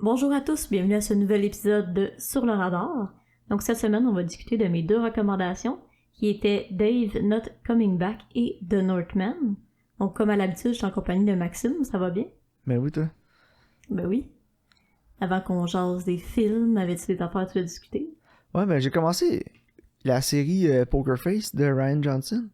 Bonjour à tous, bienvenue à ce nouvel épisode de Sur le radar. Donc cette semaine, on va discuter de mes deux recommandations, qui étaient Dave Not Coming Back et The Northman. Donc comme à l'habitude, je suis en compagnie de Maxime, ça va bien? Ben oui, toi. Ben oui. Avant qu'on jase des films, avais-tu des affaires à te discuter? Ouais, ben j'ai commencé la série Poker Face de Ryan Johnson.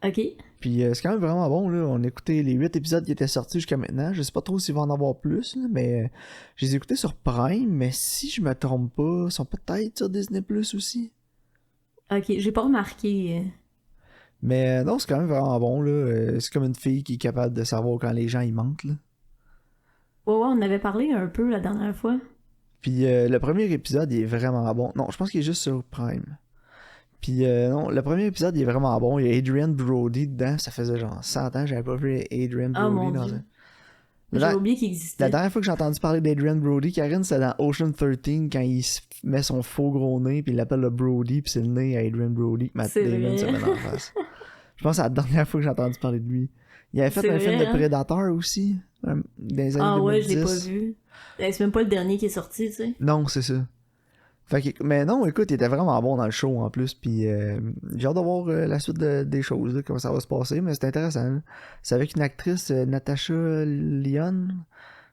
Ok. Puis c'est quand même vraiment bon, là. On a écouté les 8 épisodes qui étaient sortis jusqu'à maintenant. Je sais pas trop s'il va en avoir plus, là, mais je les ai écoutés sur Prime, mais si je me trompe pas, ils sont peut-être sur Disney Plus aussi. Ok, j'ai pas remarqué. Mais non, c'est quand même vraiment bon, là. C'est comme une fille qui est capable de savoir quand les gens ils mentent, là. Ouais, on avait parlé un peu la dernière fois. Puis le premier épisode, il est vraiment bon. Non, je pense qu'il est juste sur Prime. Puis non, le premier épisode, il est vraiment bon. Il y a Adrian Brody dedans. Ça faisait genre 100 ans que j'avais pas vu Adrian Oh mon Brody dans dieu. un... J'avais oublié qu'il La existait. dernière fois que j'ai entendu parler d'Adrian Brody, Karine, c'était dans Ocean 13 quand il met son faux gros nez, puis il l'appelle le Brody, puis c'est le nez à Adrian Brody que Matt C'est Damon vrai. se met en face. Je pense que c'est la dernière fois que j'ai entendu parler de lui. Il avait fait C'est un film vrai, de hein? Predator aussi, dans les années Ah ouais, 2010. je l'ai pas vu. C'est même pas le dernier qui est sorti, tu sais. Non, c'est ça. Fait que, mais non, écoute, il était vraiment bon dans le show en plus, puis j'ai hâte de voir la suite des choses, là, comment ça va se passer, mais c'est intéressant. Là. C'est avec une actrice, Natasha Lyonne.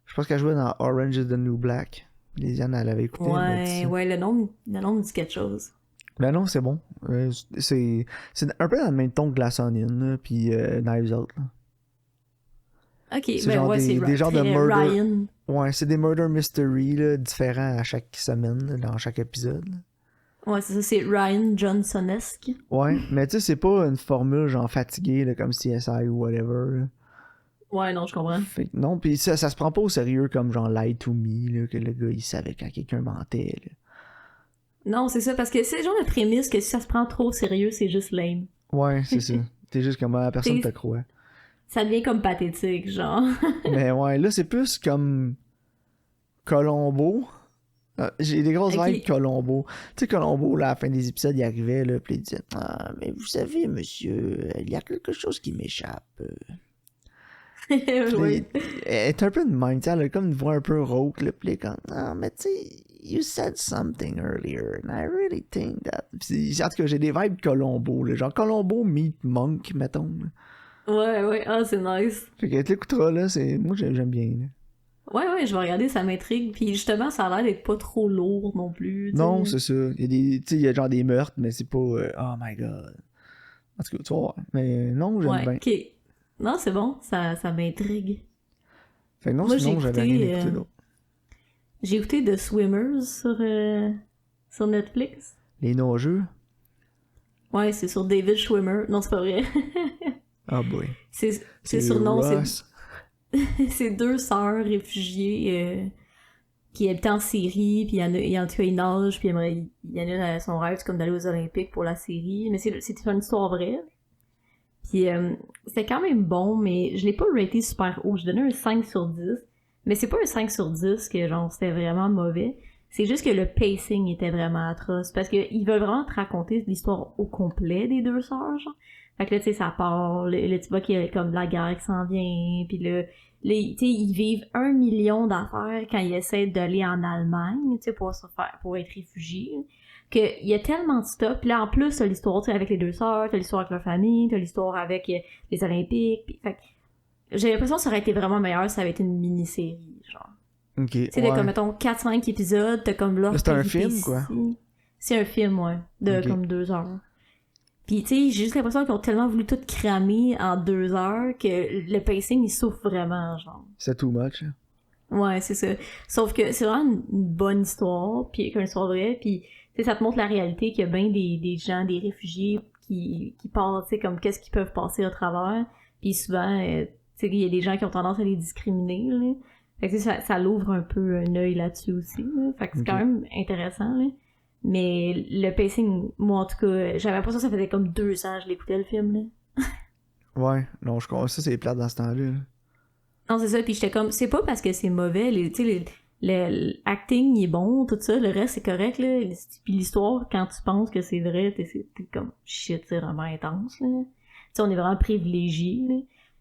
Je pense qu'elle jouait dans Orange is the New Black. Lyonne, elle avait écouté, elle m'a dit ça. Ouais, le nom me dit quelque chose. Ben non, c'est bon. C'est un peu dans le même ton que Glass Onion, là, puis Knives Out. Là. Ok, C'est ben genre ouais, c'est des genres de très murder. Ryan. Ouais, c'est des murder mystery là, différents à chaque semaine, là, dans chaque épisode. Là. Ouais, c'est ça, c'est Ryan Johnson-esque. Ouais, mais tu sais, c'est pas une formule genre fatiguée là, comme CSI ou whatever. Là. Ouais, non, je comprends. Fait que non, pis ça se prend pas au sérieux comme genre Lie to Me, là, que le gars il savait quand quelqu'un mentait. Là. Non, c'est ça, parce que c'est le genre de prémisse que si ça se prend trop au sérieux, c'est juste lame. Ouais, c'est ça. T'es juste comme personne te croit. Ça devient comme pathétique, genre. Mais ouais, là c'est plus comme Colombo. J'ai des grosses Ok. vibes Colombo. Tu sais, Colombo, là, à la fin des épisodes, il arrivait, là, pis il disait Ah, mais vous savez, monsieur, il y a quelque chose qui m'échappe. Oui. Elle est un peu de même, tu sais, elle a comme une voix un peu rauque, là, pis elle est comme Ah, mais tu sais, you said something earlier, and I really think that. Pis, en tout cas, j'ai des vibes Colombo, là, genre Colombo meet Monk, mettons. Là. Ouais, ah, c'est nice. Fait que t'écouteras, là, moi j'aime bien. Là. Ouais, je vais regarder, ça m'intrigue. Puis justement, ça a l'air d'être pas trop lourd non plus. T'sais. Non, c'est ça. Il y a des, tu sais, il y a genre des meurtres, mais c'est pas oh my god. En tout cas, tu vas voir. Mais non, j'aime bien. Ok. Non, c'est bon, ça m'intrigue. Fait que non, Moi, sinon, j'avais rien écouté d'autre. J'ai écouté The Swimmers sur Netflix. Les nageux? Ouais, c'est sur David Schwimmer. Non, c'est pas vrai. Ah boy. C'est sur non, Ross. c'est deux sœurs réfugiées qui habitaient en Syrie, puis il y en a en tout cas ils nagent, puis il y en a son rêve, c'est comme d'aller aux Olympiques pour la série, mais c'est une histoire vraie. Puis c'était quand même bon, mais je l'ai pas raté super haut, je donnais un 5 sur 10, mais c'est pas un 5 sur 10 que genre c'était vraiment mauvais, c'est juste que le pacing était vraiment atroce, parce que ils veulent vraiment te raconter l'histoire au complet des deux sœurs, genre. Fait que là, tu sais, ça part, le tu vois qu'il y a comme la guerre qui s'en vient, pis là, tu sais, ils vivent 1 million d'affaires quand ils essaient d'aller en Allemagne, tu sais, pour être réfugiés, qu'il y a tellement de stuff. Pis là, en plus, t'as l'histoire, tu sais, avec les deux sœurs, t'as l'histoire avec leur famille, t'as l'histoire avec les Olympiques, pis fait que j'ai l'impression que ça aurait été vraiment meilleur si ça avait été une mini-série, genre. Ok. Tu sais, t'as comme, mettons, 4-5 épisodes, t'as comme là. C'est un film, quoi? C'est un film, ouais, de comme 2 heures. Pis tu sais, j'ai juste l'impression qu'ils ont tellement voulu tout cramer en 2 heures que le pacing il souffre vraiment, genre. C'est too much. Hein? Ouais, c'est ça. Sauf que c'est vraiment une bonne histoire, puis une histoire vraie, puis tu sais, ça te montre la réalité qu'il y a bien des gens, des réfugiés qui parlent, tu sais, comme qu'est-ce qu'ils peuvent passer au travers, puis souvent, tu sais, il y a des gens qui ont tendance à les discriminer, là. Fait que ça l'ouvre un peu un œil là-dessus aussi, là. Fait que c'est quand même intéressant, là. Mais le pacing, moi en tout cas, j'avais l'impression que ça faisait comme 2 ans que je l'écoutais le film, là. Ouais, non, je comprends. Ça, c'est plate dans ce temps-là. Là. Non, c'est ça, puis j'étais comme, c'est pas parce que c'est mauvais, tu sais, l'acting il est bon, tout ça, le reste c'est correct, là. Puis l'histoire, quand tu penses que c'est vrai, t'es comme, shit, c'est vraiment intense, là. Tu sais, on est vraiment privilégiés, là.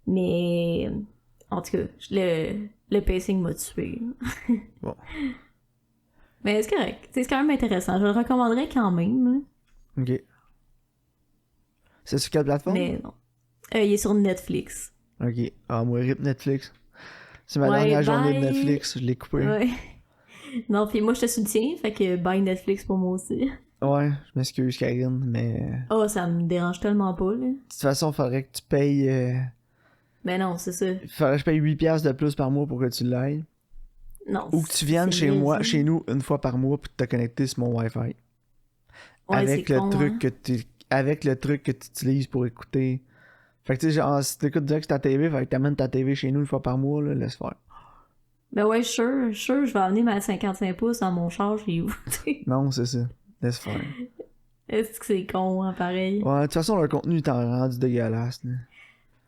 Mais En tout cas, le pacing m'a tué. Bon. Mais c'est correct. C'est quand même intéressant. Je le recommanderais quand même. Là. Ok. C'est sur quelle plateforme? Mais non. Il est sur Netflix. Ok. Ah, moi, rip Netflix. C'est ma Ouais, dernière journée de bye. Netflix, je l'ai coupé. Ouais. Non, puis moi, je te soutiens, fait que bye Netflix pour moi aussi. Ouais, je m'excuse, Karine, mais... Oh, ça me dérange tellement pas, là. De toute façon, il faudrait que tu payes... Mais non, c'est ça. Faudrait que je paye 8$ de plus par mois pour que tu l'ailles. Non. Ou que tu viennes c'est chez nous, une fois par mois pour te connecter sur mon Wi-Fi. Ouais, avec c'est le con, truc hein. avec le truc que tu utilises pour écouter. Fait que tu sais, genre, si t'écoutes direct sur ta TV, fait que t'amènes ta TV chez nous une fois par mois, là, laisse faire. Ben ouais, sure, je vais amener ma 55 pouces dans mon char chez vous. Non, c'est ça. Laisse faire. Est-ce que c'est con, hein, pareil? Ouais, de toute façon, leur contenu est rendu dégueulasse, là.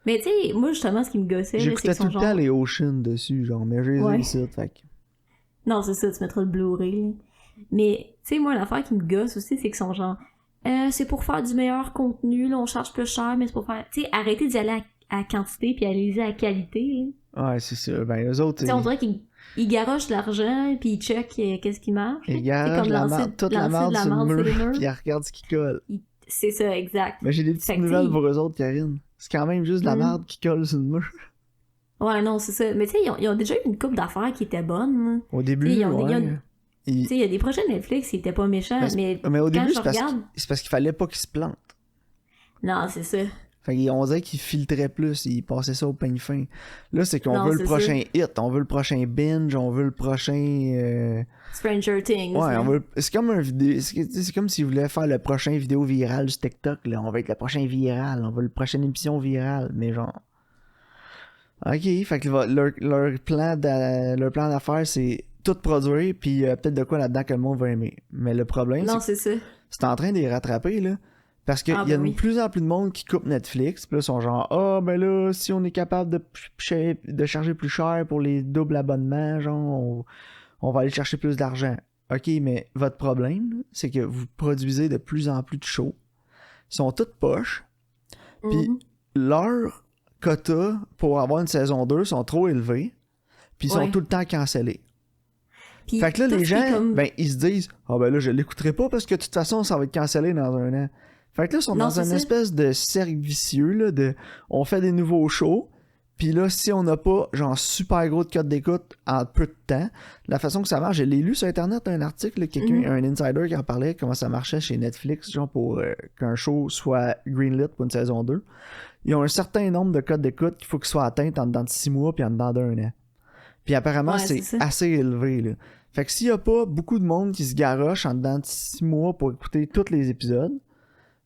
Mais tu sais, moi, justement, ce qui me gossait, là, c'est J'écoutais que tout son le genre... temps les Ocean dessus, genre, mais j'ai Ouais. les ici, fait que... Non, c'est ça, tu mettras le Blu-ray, là. Mais, tu sais, moi, l'affaire qui me gosse aussi, c'est que son genre... c'est pour faire du meilleur contenu, là, on charge plus cher, mais c'est pour faire... Tu sais, arrêtez d'y aller à quantité, puis allez-y à qualité, là. Ouais, c'est ça. Ben, eux autres, Tu sais, on dirait qu'ils garochent de l'argent, puis ils checkent qu'est-ce qui marche. ils là. garagent la lancer- toute la lancer de merde sur le marde mur, les murs. puis ils regardent ce qui colle. C'est ça, exact. Mais j'ai des petites Fait que, nouvelles t'sais, pour eux autres, Karine. C'est quand même juste de la merde qui colle sur le mur. Ouais, non, c'est ça. Mais tu sais, ils ont déjà eu une couple d'affaires qui étaient bonnes. Là. Au début, T'sais, ils ont- ouais. Tu sais, il y a des projets Netflix qui étaient pas méchants, mais au quand début, je regarde... c'est parce qu'il fallait pas qu'ils se plantent. Non, c'est ça. Fait qu'on dirait qu'ils filtraient plus, ils passaient ça au peigne fin. Là, c'est qu'on Non, veut le c'est prochain hit, on veut le prochain binge, on veut le prochain... Stranger Things. Ouais, là. c'est comme un vidéo... C'est comme s'ils voulaient faire le prochain vidéo viral sur TikTok, là. On veut être le prochain viral, on veut le prochaine émission virale, mais genre... Ok, fait que leur plan d'affaires, c'est tout produire, puis peut-être de quoi là-dedans que le monde va aimer. Mais le problème, Non, c'est c'est ça. que c'est en train de les rattraper, là. Parce qu'il y a de plus en plus de monde qui coupe Netflix, puis là, ils sont genre, ben là, si on est capable de charger plus cher pour les doubles abonnements, genre, on va aller chercher plus d'argent. Ok, mais votre problème, là, c'est que vous produisez de plus en plus de shows. Ils sont toutes poches, puis leurs quotas pour avoir une saison 2 sont trop élevés, puis ils sont tout le temps cancellés. Puis, fait que là, tout les ce qui est gens, comme... ben, ils se disent, ben là, je l'écouterai pas parce que de toute façon, ça va être cancellé dans un an. Fait que là, ils sont dans une espèce de cercle vicieux, là, on fait des nouveaux shows, puis là, si on n'a pas, genre, super gros de code d'écoute en peu de temps, la façon que ça marche, je l'ai lu sur Internet, un article, là, un insider qui en parlait, comment ça marchait chez Netflix, genre, pour qu'un show soit greenlit pour une saison 2. Ils ont un certain nombre de codes d'écoute qu'il faut qu'ils soient atteints en dedans de 6 mois, puis en dedans d'un an. Puis apparemment, c'est assez élevé, là. Fait que s'il y a pas beaucoup de monde qui se garoche en dedans de 6 mois pour écouter tous les épisodes,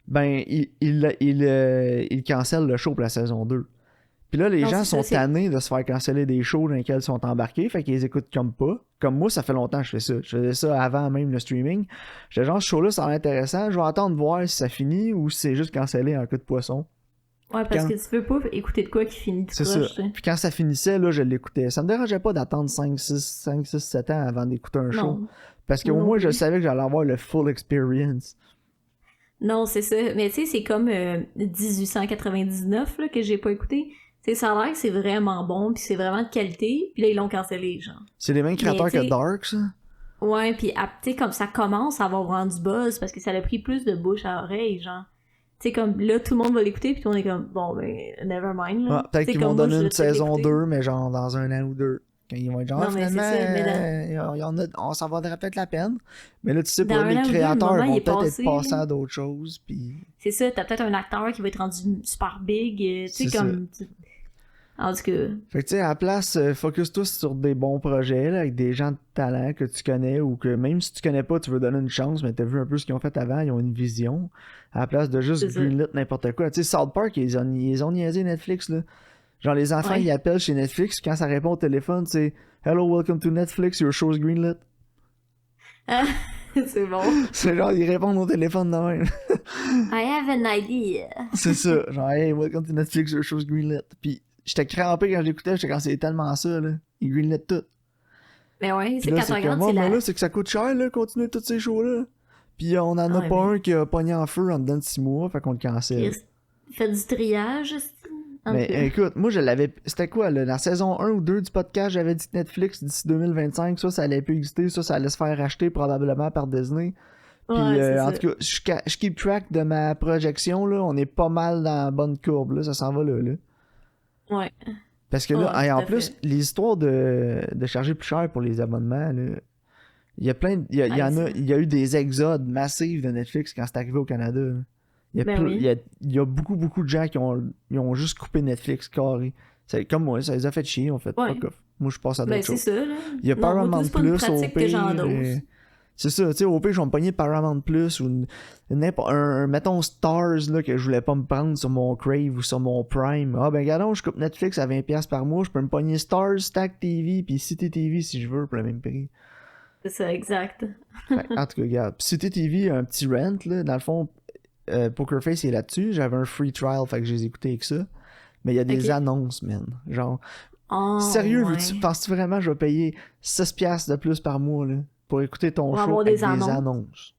ben, il cancelle le show pour la saison 2. Puis là, les gens sont tannés de se faire canceller des shows dans lesquels ils sont embarqués, fait qu'ils les écoutent comme pas. Comme moi, ça fait longtemps que je fais ça. Je faisais ça avant même le streaming. J'étais genre, ce show-là, ça a l'air intéressant. Je vais attendre de voir si ça finit ou si c'est juste cancellé en queue de poisson. Ouais, parce que tu veux pas écouter de quoi qui finit tout croche. C'est ça. Puis quand ça finissait, là, je l'écoutais. Ça me dérangeait pas d'attendre 5, 6, 7 ans avant d'écouter un show. Parce qu'au moins, je savais que j'allais avoir le full experience. Non, c'est ça. Mais tu sais, c'est comme 1899 là, que j'ai pas écouté. Tu sais, ça a l'air que c'est vraiment bon, puis c'est vraiment de qualité, puis là, ils l'ont cancellé, genre. C'est les mêmes créateurs que Dark, ça? Ouais, puis tu sais, comme ça commence à avoir vraiment du buzz, parce que ça a pris plus de bouche à oreille, genre. Tu sais, comme là, tout le monde va l'écouter, puis on est comme, bon, ben, never mind, là. Ouais, peut-être qu'ils vont donner une saison 2, mais genre dans un an ou deux. Quand ils vont être genre, finalement, on s'en vaudrait peut-être la peine. Mais là, tu sais, pour les créateurs, ils vont peut-être être passés à d'autres choses. Puis... C'est ça, t'as peut-être un acteur qui va être rendu super big. Tu sais, comme. En tout cas. Fait que, tu sais, à la place, focus-toi sur des bons projets, là, avec des gens de talent que tu connais, ou que même si tu connais pas, tu veux donner une chance, mais t'as vu un peu ce qu'ils ont fait avant, ils ont une vision. À la place de juste greenlit n'importe quoi. Tu sais, South Park, ils ont niaisé Netflix, là. Genre, les enfants, ils appellent chez Netflix, quand ça répond au téléphone, c'est Hello, welcome to Netflix, your show's greenlit. C'est bon. C'est genre, ils répondent au téléphone de même. I have an idea. C'est ça. Genre, hey, welcome to Netflix, your show's greenlit. Puis, j'étais crampé quand j'écoutais, j'étais quand c'est tellement ça, là. Ils greenlit tout. Mais ouais, c'est quand tu regardes, c'est là, c'est que ça coûte cher, là, continuer tous ces shows-là. Puis, on en a pas un qui a pogné en feu en dedans de 6 mois, fait qu'on le cancelle. Fait du triage, Mais écoute, moi je l'avais. C'était quoi, là, la saison 1 ou 2 du podcast, j'avais dit que Netflix d'ici 2025, ça allait plus exister, ça allait se faire racheter probablement par Disney. Puis en tout cas, je keep track de ma projection, là, on est pas mal dans la bonne courbe, là, ça s'en va là. Ouais. Parce que là, en plus, les histoires de charger plus cher pour les abonnements, là, il y a plein. Il y a eu des exodes massifs de Netflix quand c'est arrivé au Canada. Là. Il y a beaucoup, beaucoup de gens qui ont juste coupé Netflix carré. C'est comme moi, ça les a fait chier, en fait. Fuck off. Moi, je passe à d'autres choses. C'est ça, là. Il y a Paramount Plus au pire. C'est ça, tu sais, au pire, je vais me pogner Paramount Plus ou mettons Stars, là, que je voulais pas me prendre sur mon Crave ou sur mon Prime. Ah, ben, regardons, je coupe Netflix à $20 par mois, je peux me pogner Stars, Stack TV, puis City TV si je veux, pour le même prix. C'est ça, exact. En tout cas, regarde. Puis City TV a un petit rent, là. Dans le fond, Poker Face est là-dessus. J'avais un free trial, fait que j'ai écouté avec ça. Mais il y a des annonces, man. Genre, sérieux, penses-tu vraiment que je vais payer 6$ de plus par mois, là, pour écouter ton show avec des annonces?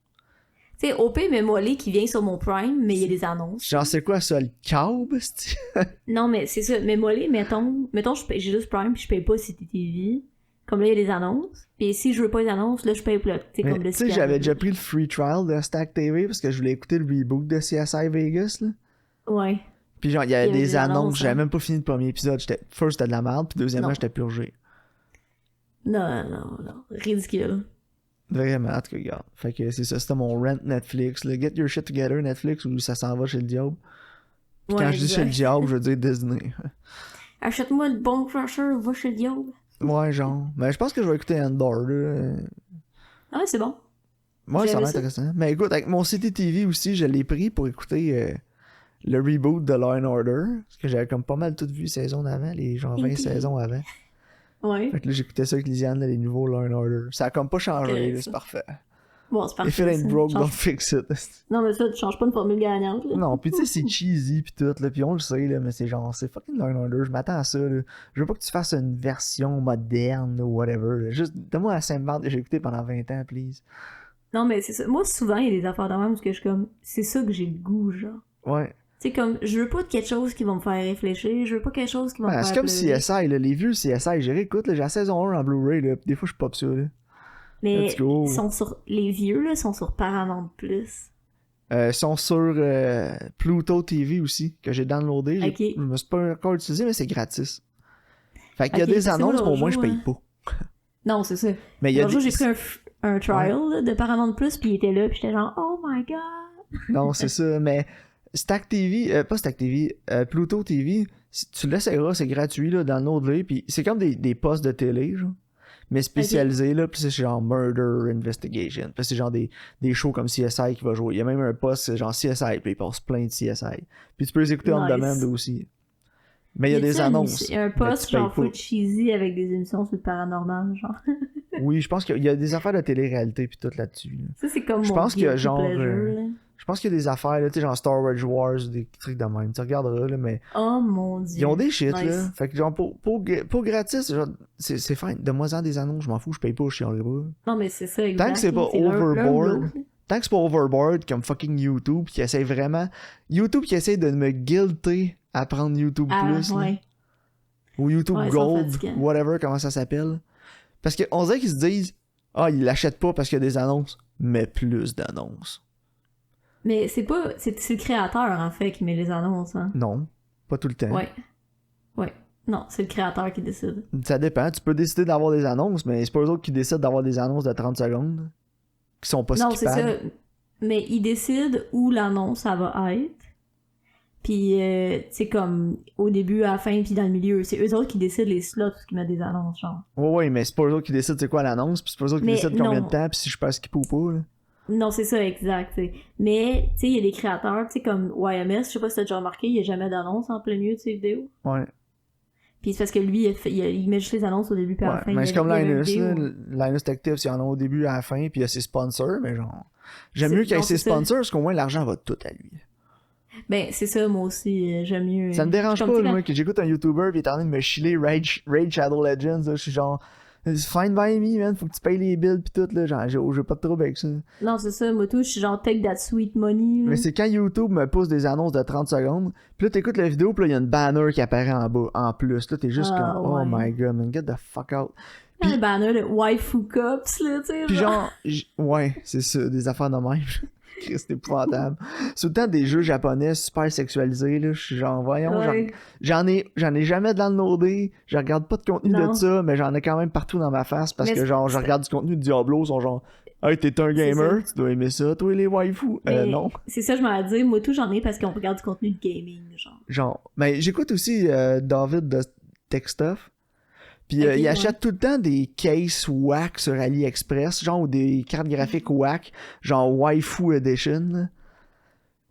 Tu sais, OP Mémolé qui vient sur mon Prime, mais il y a des annonces. Genre, c'est quoi ça, le câble? Non, mais c'est ça. Mémolé, mettons j'ai juste Prime puis je paye pas City TV. Comme là, il y a des annonces. Puis si je veux pas les annonces, là, je paye plus. Tu sais, j'avais déjà pris le free trial de Stack TV parce que je voulais écouter le reboot de CSI Vegas, là. Ouais. Puis genre, il y avait des annonces. J'avais même pas fini le premier épisode. First, c'était de la merde. Puis deuxièmement, j'étais purgé. Non. Ridicule. Vraiment, en tout cas, regarde. Fait que c'est ça, c'était mon rent Netflix. Là. Get your shit together, Netflix, ou ça s'en va chez le diable. Puis quand je dis chez le diable, je veux dire Disney. Achète-moi le bon crusher, va chez le diable. Ouais, genre. Mais je pense que je vais écouter Andor, là. Ah, c'est bon. Ouais, ça a l'air intéressant. Mais écoute, avec mon City TV aussi, je l'ai pris pour écouter le reboot de Law & Order. Parce que j'avais comme pas mal tout vu saison d'avant, les genre 20 saisons avant. Ouais. Fait que là, j'écoutais ça avec Lisiane, les nouveaux Law & Order. Ça a comme pas changé, là, c'est parfait. Bon, c'est parfait. If it ain't broke, don't fix it. Non, mais ça, tu changes pas une formule gagnante, là. Non, pis tu sais, c'est cheesy pis tout, là, pis on le sait, là, mais c'est genre, c'est fucking Law & Order, je m'attends à ça, là. Je veux pas que tu fasses une version moderne, ou whatever, là. Juste, donne-moi la Saint-Marc que j'ai écouté pendant 20 ans, please. Non, mais c'est ça. Moi, souvent, il y a des affaires de même parce que je suis comme, c'est ça que j'ai le goût, genre. Ouais. Tu sais, comme, je veux pas quelque chose qui va me faire réfléchir, je veux pas quelque chose qui va me faire c'est comme pleurer. CSI, là, les vieux CSI, j'ai réécoute, là, j'ai la saison 1 en Blu-ray, là, pis des fois, je pop ça, là. Mais les vieux, là, sont sur Paramount Plus. Ils sont sur Pluto TV aussi, que j'ai downloadé. Okay. Je me suis pas encore utilisé, mais c'est gratis. Fait qu'il y a des annonces, mais au moins, je paye pas. Non, c'est ça. Mais il y a j'ai pris un trial là, de Paramount Plus, puis il était là, puis j'étais genre, oh my god! Non, c'est ça, mais Stack TV, pas Stack TV, Pluto TV, tu l'essayeras, c'est gratuit, là, download-le, puis c'est comme des postes de télé, genre. Mais spécialisé, là, pis c'est genre Murder Investigation. Pis c'est genre des shows comme CSI qui va jouer. Il y a même un poste, c'est genre CSI, pis il passe plein de CSI. Puis tu peux les écouter en demande aussi. Mais il y a des annonces. Il y a un poste genre full cheesy avec des émissions sur le paranormal, genre. Oui, je pense qu'il y a des affaires de télé-réalité pis tout là-dessus. Là. Ça, c'est comme je pense qu'il y a genre. Je pense qu'il y a des affaires, là, tu sais, genre Star Wars, des trucs de même. Tu regarderas, là, mais. Oh mon dieu. Ils ont des shit, là. Fait que, genre, pour gratis, genre, c'est fine. Donne-moi-en des annonces, je m'en fous, je paye pas, je chialerai pas. Non, mais c'est ça, exactement. Tant que c'est pas overboard. Tant que c'est pas overboard comme fucking YouTube, qui essaie vraiment. YouTube qui essaie de me guilter à prendre YouTube Plus. Ouais. Là. Ou YouTube Gold, whatever, comment ça s'appelle. Parce qu'on dirait qu'ils se disent, ils l'achètent pas parce qu'il y a des annonces, mais plus d'annonces. Mais c'est le créateur, en fait, qui met les annonces, hein. Non, pas tout le temps. Ouais. Non, c'est le créateur qui décide. Ça dépend. Tu peux décider d'avoir des annonces, mais c'est pas eux autres qui décident d'avoir des annonces de 30 secondes. Qui sont pas skippables. Non, c'est ça. Mais ils décident où l'annonce, ça va être. Puis, c'est comme au début, à la fin, puis dans le milieu. C'est eux autres qui décident les slots qui mettent des annonces, genre. Ouais, mais c'est pas eux autres qui décident c'est quoi l'annonce, puis c'est pas eux autres qui décident combien de temps, puis si je peux skipper ou pas, là. Non, c'est ça, exact. T'sais. Mais, tu sais, il y a des créateurs, tu sais, comme YMS, je sais pas si t'as déjà remarqué, il y a jamais d'annonce en plein milieu de ses vidéos. Ouais. Puis c'est parce que lui, il met juste les annonces au début puis à la fin. Mais c'est comme Linus, Linus Tech Tips, il y en a au début à la fin, puis il y a ses sponsors, mais genre... J'aime mieux qu'il y ait ses sponsors, parce qu'au moins l'argent va tout à lui. Ben, c'est ça, moi aussi, j'aime mieux... Ça me dérange pas, moi, que j'écoute un YouTuber, puis il est en train de me chiller Raid Shadow Legends, là, je suis genre... Fine by me, man. Faut que tu payes les bills pis tout, là. Genre, j'ai pas de trouble avec ça. Non, c'est ça, moi tout, je suis genre take that sweet money. Mais c'est quand YouTube me pousse des annonces de 30 secondes, pis là, t'écoutes la vidéo, pis là, il y a une banner qui apparaît en bas, en plus. Là, t'es juste Ah, comme, oh ouais. my god, man, get the fuck out. Un banner de waifu cups, là, tu sais. Pis genre, ouais, c'est ça, des affaires de même. C'est épouvantable. C'est tout le temps des jeux japonais super sexualisés, là. Je suis genre, voyons, Ouais. j'en ai jamais downloadé, je regarde pas de contenu Non. de ça, mais j'en ai quand même partout dans ma face parce Mais que genre, je regarde du contenu de Diablo, ils sont genre, hey, t'es un C'est gamer, tu dois aimer ça, toi les waifus. Mais Non. c'est ça, je m'en dire. Moi tout, j'en ai parce qu'on regarde du contenu de gaming, genre. Genre, mais j'écoute aussi David de Tech Stuff. Puis Ok, il ouais. achète tout le temps des cases whack sur AliExpress, genre, ou des cartes graphiques whack, genre Waifu Edition. Là.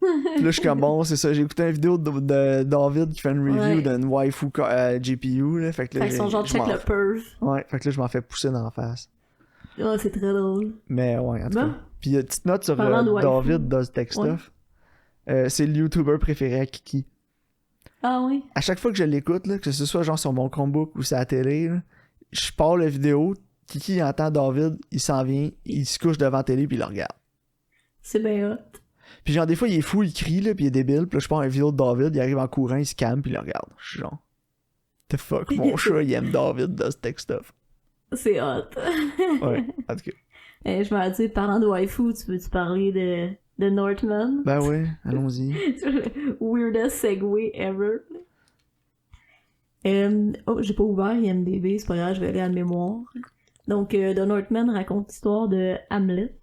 Puis là, je suis comme, bon, c'est ça, j'ai écouté une vidéo de David qui fait une review Ouais. d'une Waifu GPU, là, fait que là, Fait qu'ils sont genre je check m'en le perv. ouais, fait que là, je m'en fais pousser dans la face. Oh, c'est très drôle. Mais ouais, en tout Bon. cas. Puis petite note sur Parlant de waifu. David Does Tech Stuff. C'est le YouTuber préféré à Kiki. Ah oui? À chaque fois que je l'écoute, là, que ce soit genre sur mon Chromebook ou sur la télé, là, je pars la vidéo, Kiki il entend David, il s'en vient, il se couche devant la télé puis il le regarde. C'est bien hot. Puis genre des fois il est fou, il crie là, puis il est débile, puis là je pars une vidéo de David, il arrive en courant, il se calme puis il le regarde. Je suis genre, the fuck, mon chat il aime David Does Tech Stuff. C'est hot. Ouais, en tout cas. Je m'en dis, parlant de waifu, tu veux-tu parler de Northman? Ben ouais, allons-y. Weirdest segue ever. Oh, j'ai pas ouvert IMDb, c'est pas grave, je vais aller à la mémoire. Donc, The Northman raconte l'histoire de Hamlet,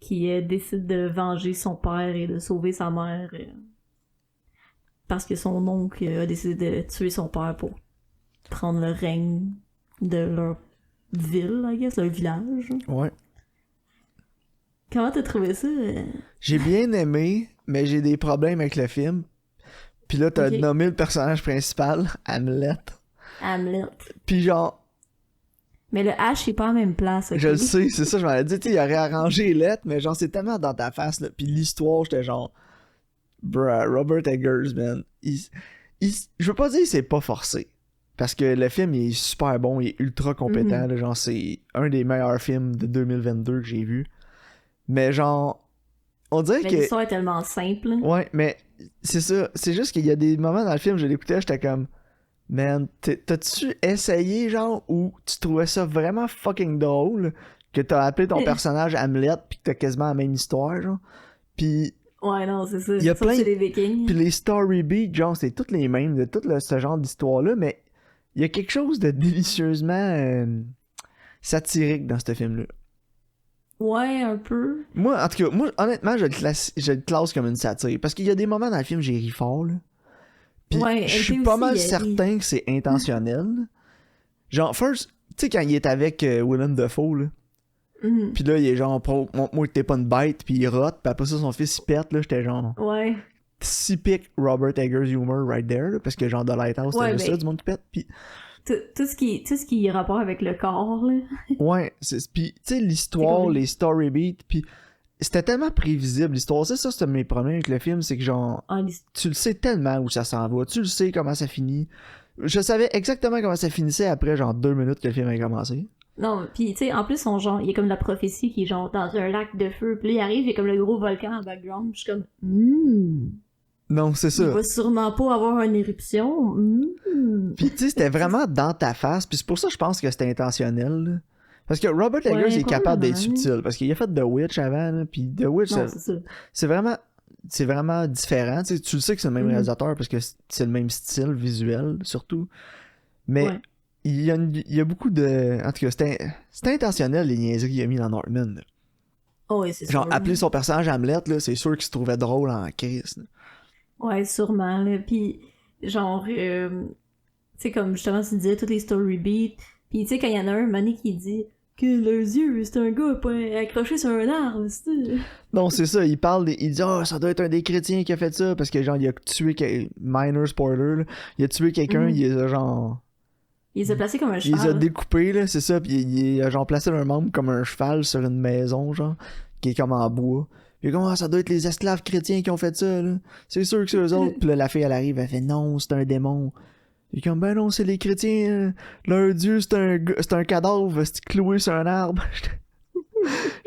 qui décide de venger son père et de sauver sa mère parce que son oncle a décidé de tuer son père pour prendre le règne de leur ville, I guess, leur village. Ouais. Comment t'as trouvé ça? J'ai bien aimé, mais j'ai des problèmes avec le film. Puis là, t'as Ok. nommé le personnage principal, Hamlet. Hamlet. Puis genre, Mais le H est pas à la même place, ok? je le sais, c'est ça, je m'avais dit, tu sais, il aurait arrangé les lettres, mais genre, c'est tellement dans ta face, là. Puis l'histoire, j'étais genre, bruh, Robert Eggers, man. Je veux pas dire que c'est pas forcé. Parce que le film, il est super bon, il est ultra compétent, là, genre, c'est un des meilleurs films de 2022 que j'ai vu. Mais genre, on dirait Mais que... l'histoire est tellement simple. Ouais, mais c'est ça. C'est juste qu'il y a des moments dans le film, je l'écoutais, j'étais comme, man, t'as-tu essayé, genre, ou tu trouvais ça vraiment fucking drôle que t'as appelé ton personnage Hamlet pis que t'as quasiment la même histoire, genre? Pis Ouais, non, c'est ça. Il y a Sauf que plein- c'est des Vikings. les story beats, genre, c'est toutes les mêmes de ce genre d'histoire-là, mais il y a quelque chose de délicieusement satirique dans ce film-là. Ouais, un peu. Moi, en tout cas, honnêtement, je le classe comme une satire. Parce qu'il y a des moments dans le film, j'ai ri fort, là. Pis Ouais, je suis LP pas aussi, mal il a ri. certain que c'est intentionnel. Genre, first, tu sais, quand il est avec Willem Dafoe, là. Mhm. Pis là, il est genre, montre-moi que t'es pas une bête, pis il rote, pis après ça, son fils, il pète, là. J'étais genre, Ouais. typique Robert Eggers humor right there, là. Parce que genre, The Lighthouse, Ouais, c'était juste mais- ça, du monde qui pète. Pis Tout ce qui est rapport avec le corps, là. ouais, pis tu sais, l'histoire, C'est cool. les story beats, pis c'était tellement prévisible, l'histoire. Ça, c'était mes problèmes avec le film, c'est que genre, Ah, tu le sais tellement où ça s'en va, tu le sais comment ça finit. Je savais exactement comment ça finissait après genre 2 minutes que le film avait commencé. Non, pis tu sais, en plus, il y a comme la prophétie qui est genre dans un lac de feu. Puis là, il arrive, il y a comme le gros volcan en background. Puis je suis comme, Non, c'est il ça. va sûrement pas avoir une éruption. Puis tu sais, c'était vraiment dans ta face, puis c'est pour ça que je pense que c'était intentionnel. Là. Parce que Robert Eggers Ouais, est capable d'être probablement. subtil, parce qu'il a fait The Witch avant, là, puis The Witch, Non, c'est ça. c'est vraiment différent. Tu sais, tu le sais que c'est le même réalisateur, parce que c'est le même style visuel, surtout. Mais Ouais. il y a beaucoup de... En tout cas, c'était intentionnel, les niaiseries qu'il a mis dans Northman. Là. Oh, ouais, c'est Genre, sûr. appeler son personnage Hamlet, là, c'est sûr qu'il se trouvait drôle en crise. Là. Ouais, sûrement, là. Puis, genre, tu sais, comme justement, tu disais, toutes les story beats. Puis, tu sais, quand il y en a un, Mané qui dit que leurs yeux, c'est un gars accroché sur un arbre, c'est... Non, c'est ça, il dit « Ah, ça doit être un des chrétiens qui a fait ça, parce que genre, il a tué... Minor spoiler, là. Il a tué quelqu'un, il a genre... Il les a placés comme un Il les a cheval. découpés, là, c'est ça, puis il a genre placé un membre comme un cheval sur une maison, genre, qui est comme en bois. Puis comme, ah, ça doit être les esclaves chrétiens qui ont fait ça, là. C'est sûr que c'est eux autres. Puis là, la fille, elle arrive, elle fait, non, c'est un démon. Il est comme, ben non, c'est les chrétiens, leur dieu, c'est un cadavre, c'est cloué sur un arbre.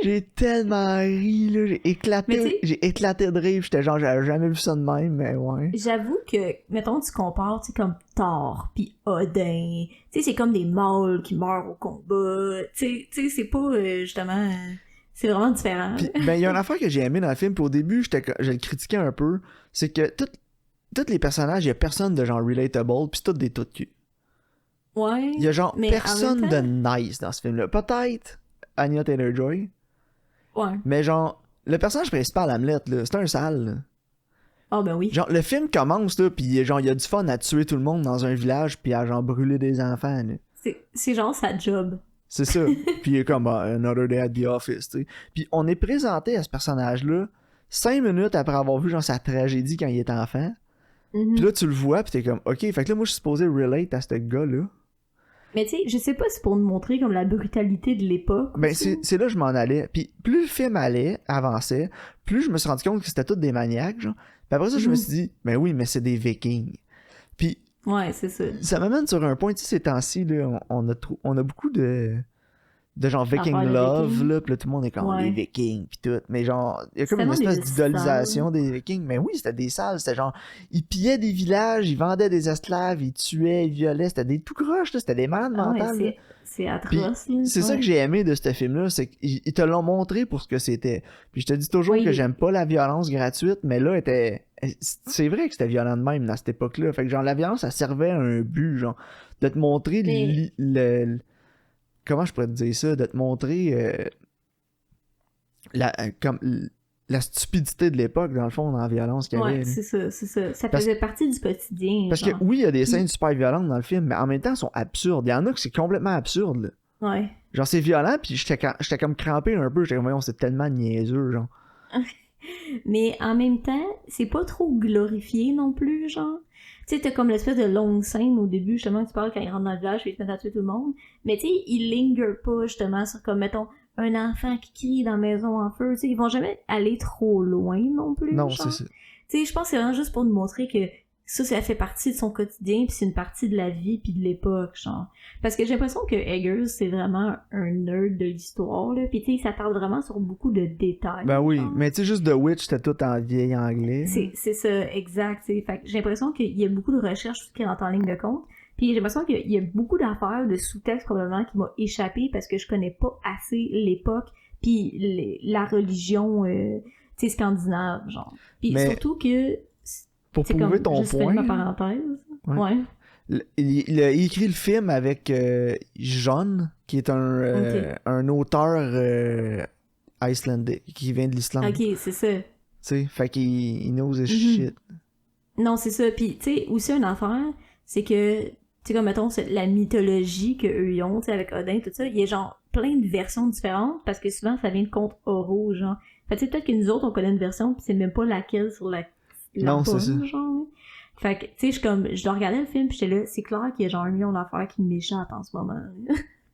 J'ai tellement ri, là, j'ai éclaté de rire, j'étais genre, j'avais jamais vu ça de même, mais ouais. J'avoue que, mettons, tu compares, tu sais, comme Thor pis Odin, tu sais, c'est comme des mâles qui meurent au combat, tu sais, c'est pas, justement, c'est vraiment différent. Puis, ben, il y a une affaire que j'ai aimé dans le film, puis au début, je le critiquais un peu, c'est que tous les personnages, il y a personne de genre relatable, pis c'est tous des tout de cul. Ouais. Il y a genre mais personne en de même temps, nice dans ce film-là. Peut-être Anya Taylor-Joy, ouais. mais genre, le personnage principal, Hamlet, là, c'est un sale, là. Ah, ben oui. Genre, le film commence, là, pis genre, il y a du fun à tuer tout le monde dans un village, pis à genre brûler des enfants, là. C'est genre sa job. C'est ça. Puis il est comme Another Day at the Office, tu sais. Puis on est présenté à ce personnage-là 5 minutes après avoir vu genre sa tragédie quand il est enfant. Mhm. Puis là, tu le vois, puis t'es comme, ok, fait que là, moi, je suis supposé relate à ce gars-là. Mais tu sais, je sais pas si pour nous montrer comme la brutalité de l'époque. Ben, aussi. c'est là que je m'en allais. Puis plus le film avançait, plus je me suis rendu compte que c'était tous des maniaques, genre. Puis après ça, je me suis dit, ben oui, mais c'est des Vikings. Puis Ouais, c'est ça. ça m'amène sur un point, tu sais, ces temps-ci, là, on a beaucoup de genre Viking Affaire de Love, Vikings. là, pis là, tout le monde est comme Ouais. les Vikings, pis tout. Mais genre, il y a C'est comme une tellement espèce des d'idolisation salles. des Vikings. Mais oui, c'était des salles, c'était genre, ils pillaient des villages, ils vendaient des esclaves, ils tuaient, ils violaient, c'était des tout croches, là, c'était des malades Ah ouais, mentales, là. c'est Puis atroce. Là. c'est ça Ouais. que j'ai aimé de ce film-là, c'est qu'ils te l'ont montré pour ce que c'était. Puis je te dis toujours Oui. que j'aime pas la violence gratuite, mais là, c'est vrai que c'était violent de même à cette époque-là. Fait que genre, la violence, ça servait à un but, genre, de te montrer Mais- comment je pourrais te dire ça, de te montrer comme la stupidité de l'époque, dans le fond, dans la violence qu'il y avait. Ouais, là. c'est ça, c'est ça. Ça Parce- faisait partie du quotidien. Parce que genre. oui, il y a des scènes super violentes dans le film, mais en même temps, elles sont absurdes. Il y en a que c'est complètement absurde, là. Ouais. Genre, c'est violent, puis j'étais comme crampé un peu. J'étais comme, voyons, c'est tellement niaiseux, genre. Mais en même temps, c'est pas trop glorifié non plus, genre. Tu sais, t'as comme l'espèce de longue scène au début, justement, que tu parles quand ils rentrent dans le village et ils se mettent à tuer tout le monde. Mais tu sais, ils linger pas, justement, sur comme, mettons, un enfant qui crie dans la maison en feu. Tu sais, ils vont jamais aller trop loin non plus, Non, genre. c'est ça. Tu sais, je pense que c'est vraiment juste pour nous montrer que ça fait partie de son quotidien, puis c'est une partie de la vie, puis de l'époque, genre. Parce que j'ai l'impression que Eggers, c'est vraiment un nerd de l'histoire, là. Puis tu sais, il s'attarde vraiment sur beaucoup de détails. Ben oui, genre. mais tu sais, juste The Witch, c'était tout en vieil anglais. C'est ça, exact. T'sais. Fait que j'ai l'impression qu'il y a beaucoup de recherches qui rentrent en ligne de compte. Puis j'ai l'impression qu'il y a beaucoup d'affaires, de sous-textes probablement qui m'ont échappé parce que je connais pas assez l'époque puis la religion tu sais, scandinave, genre. Puis Mais surtout que pour c'est prouver comme, ton juste ferme point, ma parenthèse. Ouais. Ouais. il a écrit le film avec John, qui est un auteur islandais, qui vient de l'Islande. Ok, c'est ça. Tu sais, fait qu'il knows his Mhm. shit. Non, c'est ça. Puis, tu sais, aussi une affaire, c'est que, tu sais, comme, mettons, la mythologie qu'eux ils ont, tu sais, avec Odin, tout ça, il y a genre plein de versions différentes parce que souvent, ça vient de contes oraux, genre. Fait que, tu sais, peut-être que nous autres, on connaît une version, puis c'est même pas laquelle sur la Non, bonne, c'est ça. genre. Fait que, tu sais, je dois regarder le film, puis j'étais là, c'est clair qu'il y a genre un million d'affaires qui m'échappent en ce moment.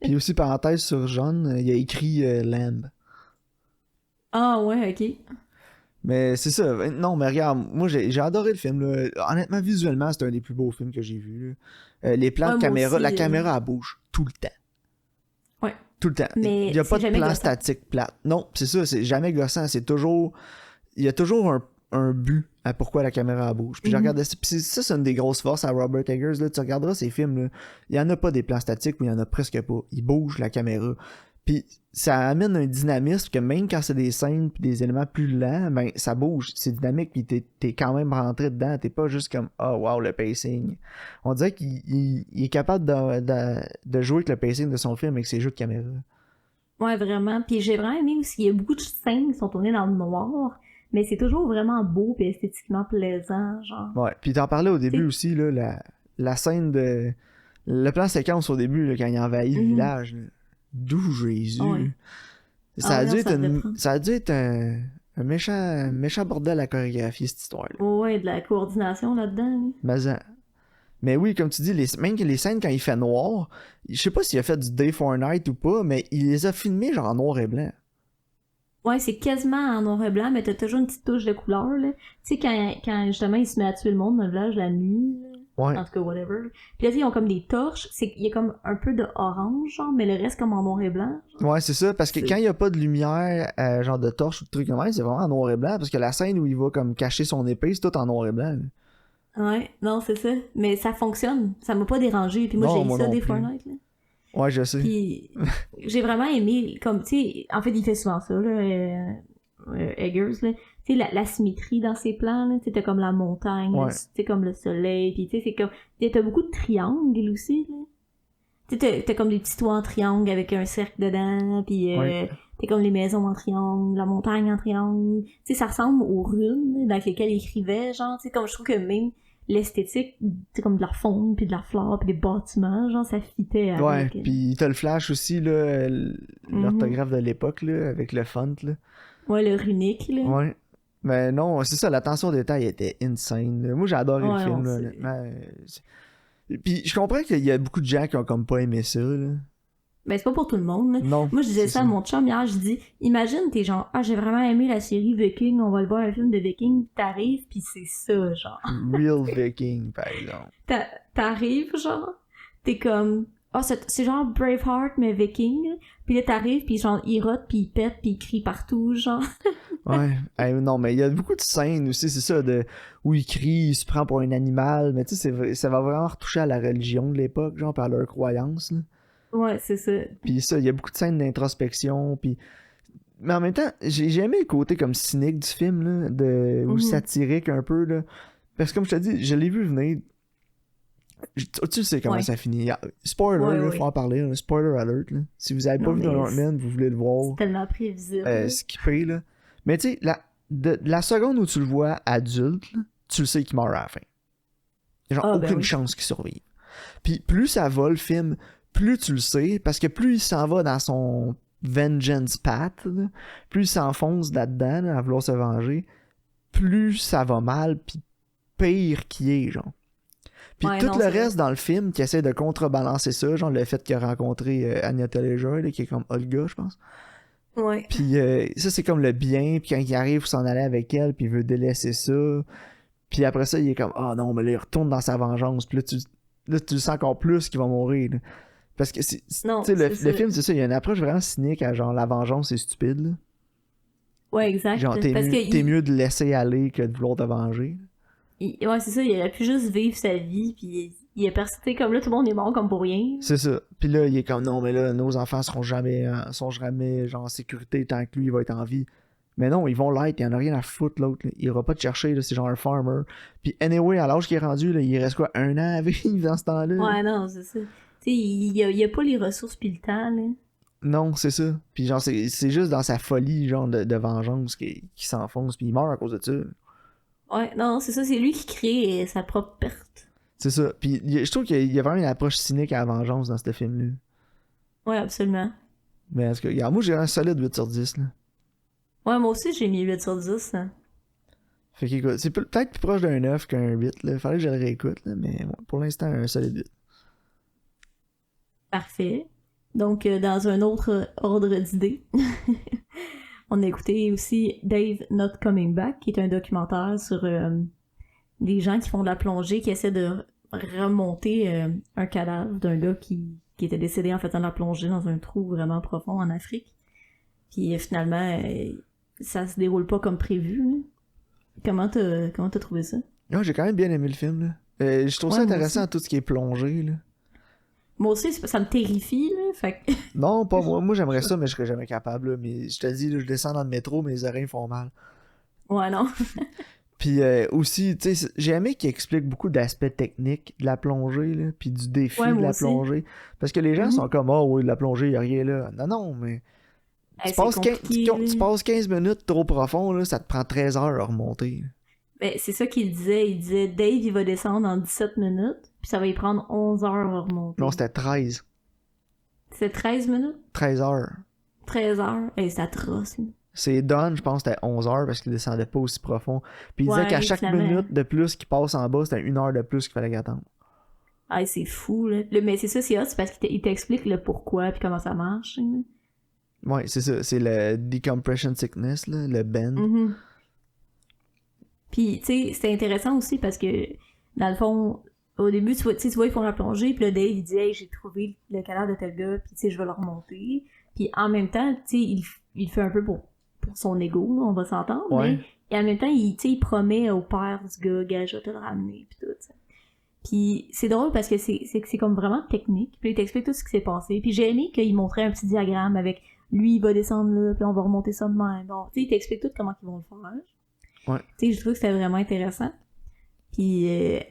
Puis aussi, parenthèse sur John, il a écrit Lamb. Ah, ouais, ok. Mais c'est ça. Non, mais regarde, moi j'ai adoré le film. Là. Honnêtement, visuellement, c'est un des plus beaux films que j'ai vus. Les plans Ouais, de moi caméra, aussi, la caméra elle bouge tout le temps. Ouais. Tout le temps. Mais il n'y a pas c'est de jamais plan gossant. statique plate. Non, c'est ça, c'est jamais gossant. C'est toujours. Il y a toujours un but à pourquoi la caméra elle bouge. Puis je Mhm. regardais ça. Puis ça, c'est une des grosses forces à Robert Eggers. Là. Tu regarderas ces films, là, il n'y en a pas des plans statiques ou il n'y en a presque pas. Il bouge la caméra. Puis ça amène un dynamisme que même quand c'est des scènes puis des éléments plus lents, ben ça bouge, c'est dynamique puis t'es quand même rentré dedans, t'es pas juste comme oh wow le pacing. On dirait qu'il est capable de jouer avec le pacing de son film avec ses jeux de caméra. Ouais, vraiment. Puis j'ai vraiment aimé aussi, il y a beaucoup de scènes qui sont tournées dans le noir, mais c'est toujours vraiment beau et esthétiquement plaisant, genre. Ouais, puis t'en parlais au début aussi là, la scène de le plan séquence au début là, quand il envahit le Mhm. village. Là. D'où Jésus. Ouais. Ça, a non, dû être devait prendre. ça a dû être un méchant bordel à chorégraphier cette histoire-là. Ouais, de la coordination là-dedans. Mais oui, comme tu dis, même que les scènes quand il fait noir, je sais pas s'il a fait du Day for Night ou pas, mais il les a filmés genre en noir et blanc. Ouais, c'est quasiment en noir et blanc, mais t'as toujours une petite touche de couleur, là. Tu sais, quand justement il se met à tuer le monde dans le village la nuit, là. Ouais. En tout cas, whatever. Puis là, tu sais, ils ont comme des torches. Il y a comme un peu de orange, genre, mais le reste comme en noir et blanc. Genre. Ouais, c'est ça, parce que C'est- quand il y a pas de lumière, genre de torche ou de trucs comme ça, c'est vraiment en noir et blanc, parce que la scène où il va comme cacher son épée, c'est tout en noir et blanc. Là. Ouais, non, c'est ça. Mais ça fonctionne. Ça m'a pas dérangé. Puis moi, Non, j'ai moi ça non des plus. Fortnite, là. Ouais, je sais. Puis j'ai vraiment aimé, comme, tu sais, en fait, il fait souvent ça, là, Eggers, là. Tu sais, la symétrie dans ses plans, là. Tu sais, t'as comme la montagne, Ouais. tu sais, comme le soleil, puis tu sais, c'est comme... T'as beaucoup de triangles aussi, là. Tu sais, t'as comme des petits toits en triangle avec un cercle dedans, puis Ouais. t'as comme les maisons en triangle, la montagne en triangle. Tu sais, ça ressemble aux runes dans lesquelles il écrivait, genre, tu sais, comme je trouve que même l'esthétique, c'est comme de la faune, puis de la flore, puis des bâtiments, genre, ça fitait Ouais, avec... puis t'as le flash aussi, là, l'orthographe de l'époque, là, avec le font, là. Ouais, le runique, là. Ouais. Mais non, c'est ça, l'attention au détail était insane. Là. Moi, j'ai adoré le Ouais, film, non, là, c'est- honnêtement. Puis je comprends qu'il y a beaucoup de gens qui ont comme pas aimé ça, là. Ben, c'est pas pour tout le monde, là. Non. Moi, je disais c'est ça à mon chum hier, je dis, imagine, t'es genre, ah, j'ai vraiment aimé la série Viking, on va le voir un film de Viking, t'arrives, pis c'est ça, genre. Real Viking, par exemple. T'arrives, genre, t'es comme, ah, c'est genre Braveheart, mais Viking, là. Pis là, t'arrives, pis genre, il rote, pis il pète, pis il crie partout, genre. Ouais. Hey, non, mais il y a beaucoup de scènes aussi, c'est ça, où il crie, il se prend pour un animal, mais tu sais, ça va vraiment retoucher à la religion de l'époque, genre, par leurs croyances, là. Ouais, c'est ça. Puis ça, il y a beaucoup de scènes d'introspection, puis... Mais en même temps, j'ai aimé le côté comme cynique du film, là, ou satirique un peu, là. Parce que comme je te dis, je l'ai vu venir. Tu sais comment Ouais. ça finit. Spoiler, Ouais, là, ouais. faut en parler, là. Spoiler alert, là. Si vous avez pas Non, vu mais The Northman, vous voulez le voir, C'est tellement prévisible. là. skipper, là. Mais tu sais, la seconde où tu le vois adulte, là, tu le sais qu'il meurt à la fin. Il y a genre Ah, ben aucune oui. chance qu'il survive. Puis plus ça va le film, plus tu le sais, parce que plus il s'en va dans son vengeance path, là, plus il s'enfonce là-dedans, là, à vouloir se venger, plus ça va mal, puis pire qu'il est, genre. Puis Ouais, tout non, le c'est reste dans le film qui essaie de contrebalancer ça, genre le fait qu'il a rencontré Anya Taylor-Joy, là, qui est comme Olga, je pense. Ouais. Puis ça, c'est comme le bien, puis quand il arrive, il s'en aller avec elle, puis il veut délaisser ça. Puis après ça, il est comme, ah non, mais là, il retourne dans sa vengeance, puis là, tu le sens encore plus qu'il va mourir, là. Parce que, Non, tu sais, c'est le ça. film, c'est ça, il y a une approche vraiment cynique à genre, la vengeance, c'est stupide, là. Ouais, exact. Genre, Parce que t'es mieux de laisser aller que de vouloir te venger. ouais, c'est ça, il aurait pu juste vivre sa vie, puis il est persisté comme là, tout le monde est mort comme pour rien. C'est ça. Puis là, il est comme, non, mais là, nos enfants seront jamais genre, en sécurité tant que lui, il va être en vie. Mais non, ils vont l'être, il en a rien à foutre, l'autre. Là. Il ira pas te chercher, là, c'est genre un farmer. Puis anyway, à l'âge qu'il est rendu, là, il reste quoi, 1 an à vivre dans ce temps-là? Ouais, non, c'est ça. Tu sais, il a pas les ressources pis le temps, là. Non, c'est ça. Puis genre, c'est juste dans sa folie, genre, de vengeance qui s'enfonce, puis il meurt à cause de ça. Ouais, non, c'est ça, c'est lui qui crée sa propre perte. C'est ça. Puis je trouve qu'il y a vraiment une approche cynique à la vengeance dans ce film-là. Ouais, absolument. Mais en tout cas, regarde, moi j'ai un solide 8 sur 10, là. Ouais, moi aussi, j'ai mis 8 sur 10. Hein. Fait qu'écoute, c'est peut-être plus proche d'un 9 qu'un 8, là. Fallait que je le réécoute, là, mais bon, pour l'instant, un solide 8. Parfait. Donc, dans un autre ordre d'idées, on a écouté aussi Dave Not Coming Back, qui est un documentaire sur des gens qui font de la plongée, qui essaient de remonter un cadavre d'un gars qui était décédé en faisant de la plongée dans un trou vraiment profond en Afrique. Puis finalement, ça se déroule pas comme prévu. Là. Comment t'as trouvé ça? Ah, j'ai quand même bien aimé le film, là. Je trouve ça Ouais, moi intéressant, aussi. tout ce qui est plongé, là. Moi aussi, ça me terrifie, là. Fait que... Non, pas moi. Moi, j'aimerais ça, mais je serais jamais capable, là. Mais je te dis, là, je descends dans le métro, mes oreilles font mal. Ouais, non. Puis aussi, tu sais, j'ai aimé qu'il explique beaucoup d'aspects techniques de la plongée, là, puis du défi Ouais, de moi la aussi. plongée. Parce que les gens sont comme, oh oui, de la plongée, y a rien là. Non, non, mais Hey, tu passes, c'est compliqué, tu là. passes 15 minutes trop profond, là, ça te prend 13 heures à remonter. Ben, c'est ça qu'il disait. Il disait, Dave, il va descendre en 17 minutes, puis ça va y prendre 11 heures à remonter. Non, c'était 13. C'est 13 minutes? 13 heures. 13 heures? Hey, c'est atroce, là. C'est Don, je pense, c'était 11 heures parce qu'il descendait pas aussi profond. Puis il disait Ouais, qu'à chaque finalement. minute de plus qu'il passe en bas, c'était 1 heure de plus qu'il fallait attendre. Hey, c'est fou, là. Mais c'est ça, c'est hot, c'est parce qu'il t'explique le pourquoi puis comment ça marche, là. Ouais, c'est ça. C'est le decompression sickness, là, le bend. Puis, tu sais, c'était intéressant aussi parce que, dans le fond, au début, tu vois, ils font la plongée, puis le Dave, il dit « Hey, j'ai trouvé le cadavre de tel gars, puis tu sais, je vais le remonter. » Puis en même temps, tu sais, il fait un peu pour son ego, là, on va s'entendre, Ouais. mais et en même temps, il promet au père du gars « Gars, je vais te le ramener. » Puis tout, ça. Puis c'est drôle parce que c'est comme vraiment technique. Puis il t'explique tout ce qui s'est passé. Puis j'ai aimé qu'il montrait un petit diagramme avec lui, il va descendre là, puis on va remonter ça de même. Bon, tu sais, il t'explique tout comment ils vont le faire. Ouais. Tu sais, je trouve que c'était vraiment intéressant. Puis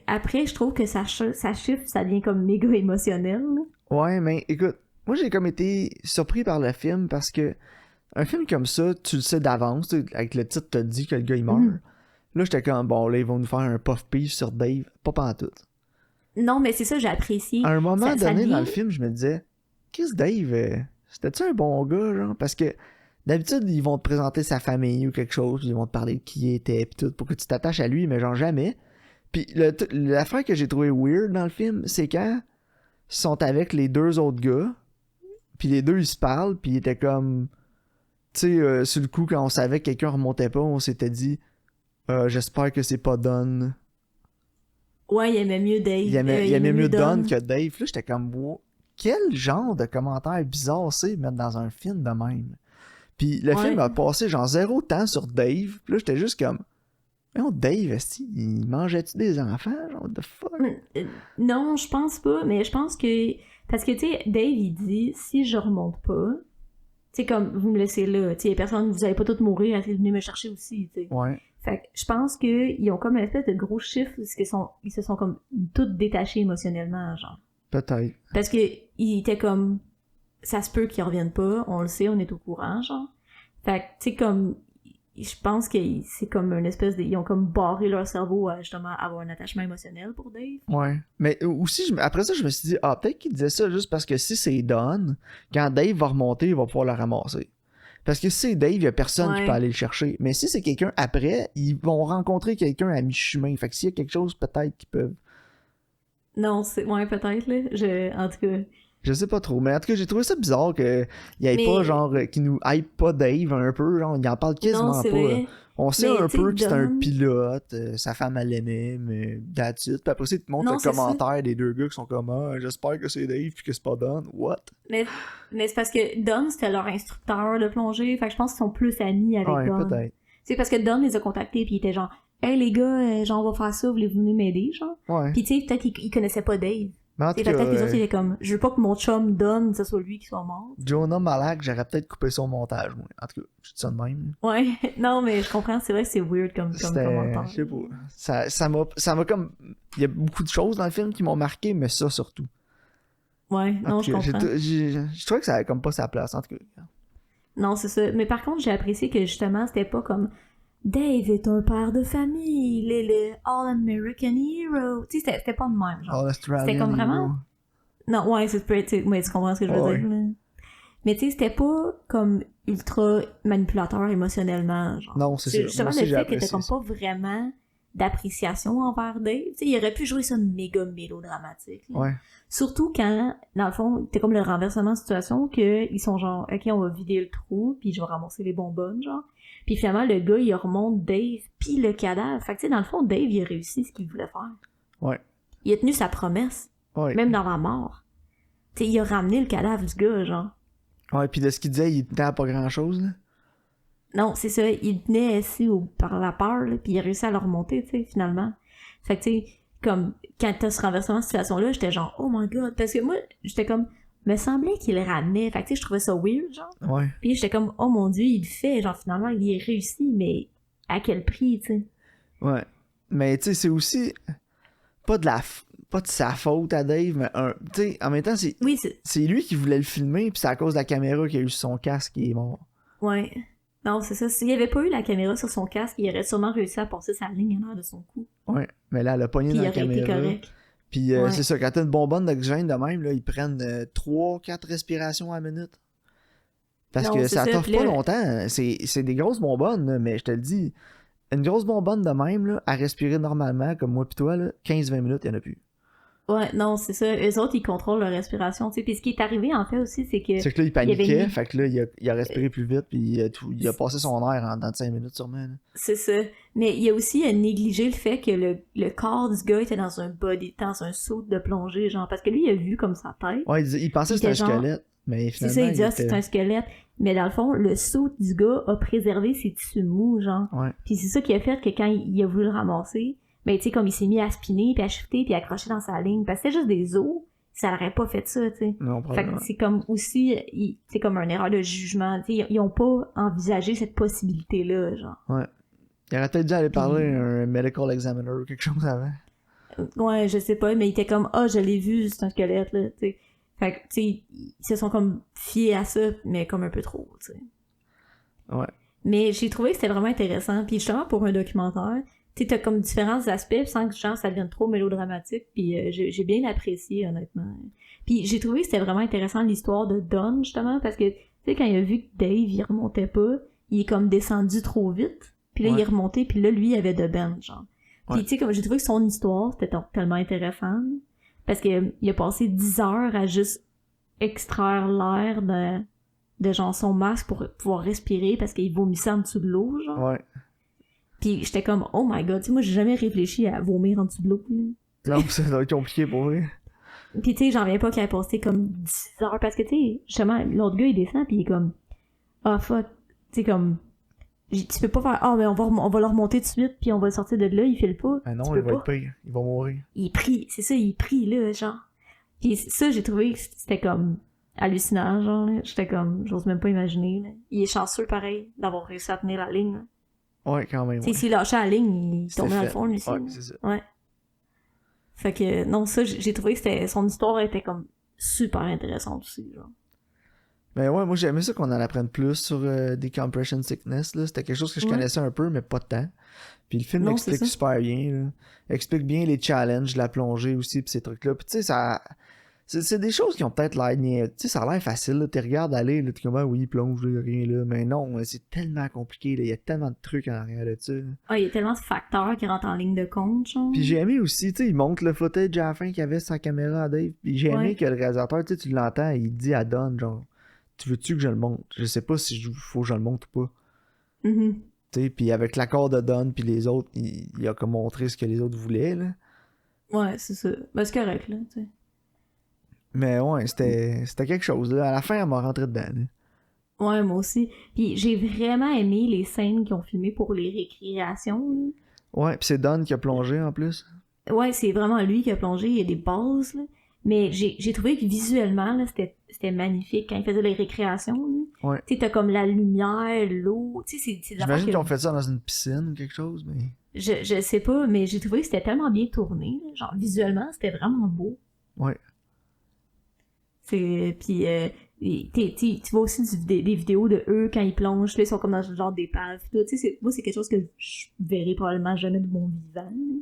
après, je trouve que ça chiffre, ça devient comme méga émotionnel. Là. Ouais, mais écoute, moi j'ai comme été surpris par le film parce que un film comme ça, tu le sais d'avance, avec le titre te dit que le gars il meurt. Là, j'étais comme, bon, là, ils vont nous faire un puff piece sur Dave. Pas pantoute. Non, mais c'est ça, j'ai apprécié. À un moment donné devient... dans le film, je me disais, qu'est-ce Dave, c'était-tu un bon gars, genre? Parce que d'habitude, ils vont te présenter sa famille ou quelque chose, ils vont te parler de qui il était, pis tout, pour que tu t'attaches à lui, mais genre jamais. Puis l'affaire que j'ai trouvé weird dans le film, c'est quand ils sont avec les deux autres gars, puis les deux, ils se parlent, puis ils étaient comme... Tu sais, sur le coup, quand on savait que quelqu'un remontait pas, on s'était dit j'espère que c'est pas Don. Ouais, il aimait mieux Dave. Il aimait mieux Don que Dave. Là, j'étais comme, wow, quel genre de commentaire bizarre c'est mettre dans un film de même. Puis le film a passé genre 0 temps sur Dave. Puis là, j'étais juste comme, non, Dave, il mangeait-tu des enfants? Genre, what the fuck? Non, je pense pas, mais je pense que... Parce que, tu sais, Dave, il dit, si je remonte pas, tu sais, comme, vous me laissez là, tu sais, personne, vous allez pas tous mourir, venez me chercher aussi, tu sais. Ouais. Fait que je pense qu'ils ont comme une espèce de gros chiffre parce ils se sont comme tous détachés émotionnellement, genre. Peut-être. Parce que ils étaient comme, ça se peut qu'ils reviennent pas, on le sait, on est au courant, genre. Fait que, tu sais, comme, je pense que c'est comme une espèce de... Ils ont comme barré leur cerveau à justement avoir un attachement émotionnel pour Dave. Ouais. Mais aussi, après ça, je me suis dit, peut-être qu'il disait ça juste parce que si c'est Don, quand Dave va remonter, il va pouvoir le ramasser. Parce que si c'est Dave, il y a personne qui peut aller le chercher. Mais si c'est quelqu'un après, ils vont rencontrer quelqu'un à mi-chemin. Fait que s'il y a quelque chose, peut-être qu'ils peuvent... Non, c'est... Ouais, peut-être, là. En tout cas... Je sais pas trop, mais en tout cas, j'ai trouvé ça bizarre qu'il y ait pas, genre, qu'ils nous hype pas Dave un peu, genre, il en parle quasiment non, c'est pas. Vrai. On sait un peu que c'est un pilote, sa femme elle l'aimait, mais that's it. Puis après ça, il te montre le commentaire des deux gars qui sont comme j'espère que c'est Dave puis que c'est pas Don. What? Mais c'est parce que Don, c'était leur instructeur de plongée, fait que je pense qu'ils sont plus amis avec Don. Peut-être. C'est parce que Don les a contactés puis il était genre hey les gars, genre on va faire ça, voulez-vous venir m'aider, genre? Ouais. Puis tu sais, peut-être qu'ils connaissaient pas Dave. Peut-être que les autres étaient comme je veux pas que mon chum Don, ce soit lui qui soit mort. Jonah Malak, j'aurais peut-être coupé son montage, moi. En tout cas, je dis ça de même. Ouais, non mais je comprends, c'est vrai que c'est weird comme commentaire. Je sais pas. Ça m'a comme... Il y a beaucoup de choses dans le film qui m'ont marqué, mais ça surtout. Ouais, non, je comprends. Je trouvais que ça avait comme pas sa place, en tout cas. Non, c'est ça. Mais par contre, j'ai apprécié que justement, c'était pas comme Dave est un père de famille, le All-American Hero. Tu sais, c'était pas de même, genre. All-Australian C'était comme vraiment... Hero. Non, ouais, mais tu comprends ce que je veux dire, là. Mais tu sais, c'était pas comme ultra manipulateur émotionnellement, genre. Non, c'est ça. Justement, le fait que t'as comme pas vraiment d'appréciation envers Dave. Tu sais, il aurait pu jouer ça méga mélodramatique. Là. Ouais. Surtout quand, dans le fond, t'es comme le renversement de situation que ils sont genre, ok, on va vider le trou, puis je vais ramasser les bonbonnes, genre. Puis finalement, le gars, il remonte Dave, puis le cadavre. Fait que tu sais, dans le fond, Dave, il a réussi ce qu'il voulait faire. Ouais. Il a tenu sa promesse. Ouais. Même dans la mort. Tu sais, il a ramené le cadavre du gars, genre. Ouais, puis de ce qu'il disait, il tenait à pas grand-chose, là. Non, c'est ça. Il tenait assis par la peur, là, puis il a réussi à le remonter, tu sais, finalement. Fait que, tu sais, comme, quand t'as ce renversement de situation-là, j'étais genre, oh my god. Parce que moi, j'étais comme, me semblait qu'il le ramenait. Fait que, tu sais, je trouvais ça weird, genre. Ouais. Puis j'étais comme, oh mon dieu, il le fait. Genre, finalement, il y a réussi, mais à quel prix, tu sais. Ouais. Mais, tu sais, c'est aussi pas de sa faute à Dave, mais tu sais, en même temps, c'est lui qui voulait le filmer, puis c'est à cause de la caméra qu'il a eu sur son casque qui est mort. Ouais. Non, c'est ça. S'il avait pas eu la caméra sur son casque, il aurait sûrement réussi à passer sa ligne en l'air de son cou. Ouais, mais là, elle a pogné dans la caméra. Puis il aurait été correct. Puis c'est ça, quand t'as une bonbonne d'oxygène de même, là, ils prennent 3-4 respirations à la minute. Parce que ça t'offre pas longtemps. C'est des grosses bonbonnes, là, mais je te le dis, une grosse bonbonne de même, là, à respirer normalement, comme moi pis toi, 15-20 minutes, il y en a plus. Ouais, non, c'est ça. Eux autres, ils contrôlent leur respiration, tu sais. Puis ce qui est arrivé, en fait, aussi, c'est que... C'est que là, il il y avait paniquait, une- fait que là, il a respiré plus vite, puis il a passé son air en dans 5 minutes sûrement. Là. C'est ça. Mais il y a aussi négligé le fait que le corps du gars était dans un body, dans un saut de plongée, genre, parce que lui, il a vu comme sa tête. Ouais, il pensait que c'était un était genre- squelette, mais C'est finalement, ça, il dit, ah, était... c'est un squelette. Mais dans le fond, le saut du gars a préservé ses tissus mous, genre. Ouais. Puis c'est ça qui a fait que quand il a voulu le ramasser, ben, tu sais, comme il s'est mis à spinner, puis à shifter, puis à accrocher dans sa ligne, parce que c'était juste des os, ça n'aurait pas fait ça, tu sais. Non, Fait probablement. que c'est comme aussi, c'est comme une erreur de jugement, tu sais, ils ont pas envisagé cette possibilité-là, genre. Ouais. Il aurait peut-être dû aller parler à un medical examiner ou quelque chose avant. Ouais, je sais pas, mais il était comme, ah, je l'ai vu, c'est un squelette, là, tu sais. Fait que, tu sais, ils se sont comme fiés à ça, mais comme un peu trop, tu sais. Ouais. Mais j'ai trouvé que c'était vraiment intéressant. Puis justement, pour un documentaire, tu sais, t'as comme différents aspects sans que genre, ça devienne trop mélodramatique. Puis j'ai bien apprécié, honnêtement. Puis j'ai trouvé que c'était vraiment intéressant l'histoire de Don, justement, parce que, tu sais, quand il a vu que Dave, il remontait pas, il est comme descendu trop vite. Puis là, il est remonté, puis là, lui, il avait de Ben, genre. Puis, Ouais. tu sais, comme j'ai trouvé que son histoire, c'était tellement intéressant. Parce que il a passé 10 heures à juste extraire l'air de genre son masque pour pouvoir respirer parce qu'il vomissait en dessous de l'eau, genre. Ouais. Puis j'étais comme, oh my god, tu sais, moi j'ai jamais réfléchi à vomir en dessous de l'eau. Là. Non, ça doit être compliqué pour lui. Puis tu sais, j'en reviens pas qu'il ait passé comme 10 heures parce que tu sais, justement, l'autre gars il descend puis il est comme, ah fuck, tu sais, comme, tu peux pas faire, ah mais on va le remonter tout de suite puis on va le sortir de là, il file pas. Ah non, Tu il peux va pas. être pire. Il va mourir. Il est pris, c'est ça, il est pris là, genre. Puis ça, j'ai trouvé que c'était comme hallucinant, genre, là. J'étais comme, j'ose même pas imaginer, là. Il est chanceux pareil d'avoir réussi à tenir la ligne, là. Ouais, quand même. Tu sais, Ouais. s'il lâchait la ligne, il C'était tombait dans le fait. fond, lui aussi. Ouais, c'est ça. Ouais. Fait que, non, ça, j'ai trouvé que son histoire était comme super intéressante aussi, genre. Mais ouais, moi j'aimais ça qu'on en apprenne plus sur Decompression Sickness. Là. C'était quelque chose que je Ouais. connaissais un peu, mais pas tant. Puis le film Non, explique c'est ça. super bien. Là. Il explique bien les challenges, la plongée aussi, pis ces trucs-là. Puis tu sais, ça. C'est des choses qui ont peut-être l'air. Tu sais, ça a l'air facile. Là. Tu regardes aller, là, t'es comme, ah oui, plonge, là, rien là. Mais non, c'est tellement compliqué. Là. Il y a tellement de trucs en arrière de ça. Là. Ah, il y a tellement de facteurs qui rentrent en ligne de compte, genre. Puis j'ai aimé aussi, tu sais, il montre le footage à la fin qu'il avait sa caméra à Dave. Puis j'ai aimé Ouais. que le réalisateur, tu sais, tu l'entends, il dit à Don, genre, tu veux-tu que je le montre? Je sais pas si faut que je le montre ou pas. Mhm. Tu sais, puis avec l'accord de Don puis les autres, il a comme montré ce que les autres voulaient, là. Ouais, c'est ça. Ben, c'est correct, là, tu sais. Mais ouais, c'était quelque chose, là. À la fin, elle m'a rentré dedans, là. Ouais, moi aussi. Puis j'ai vraiment aimé les scènes qu'ils ont filmées pour les récréations, là. Ouais, pis c'est Don qui a plongé, en plus. Ouais, c'est vraiment lui qui a plongé, il y a des bases, là. Mais j'ai trouvé que visuellement, là, c'était magnifique quand il faisait les récréations, là. Ouais. Tu sais, t'as comme la lumière, l'eau, tu sais, c'est des affaires J'imagine que- qu'ils ont fait ça dans une piscine ou quelque chose, mais... Je sais pas, mais j'ai trouvé que c'était tellement bien tourné, là. Genre, visuellement, c'était vraiment beau. Ouais. Puis, tu vois aussi des vidéos de eux quand ils plongent, là, ils sont comme dans ce genre d'épave. Tu sais, moi, c'est quelque chose que je verrai probablement jamais de mon vivant, là.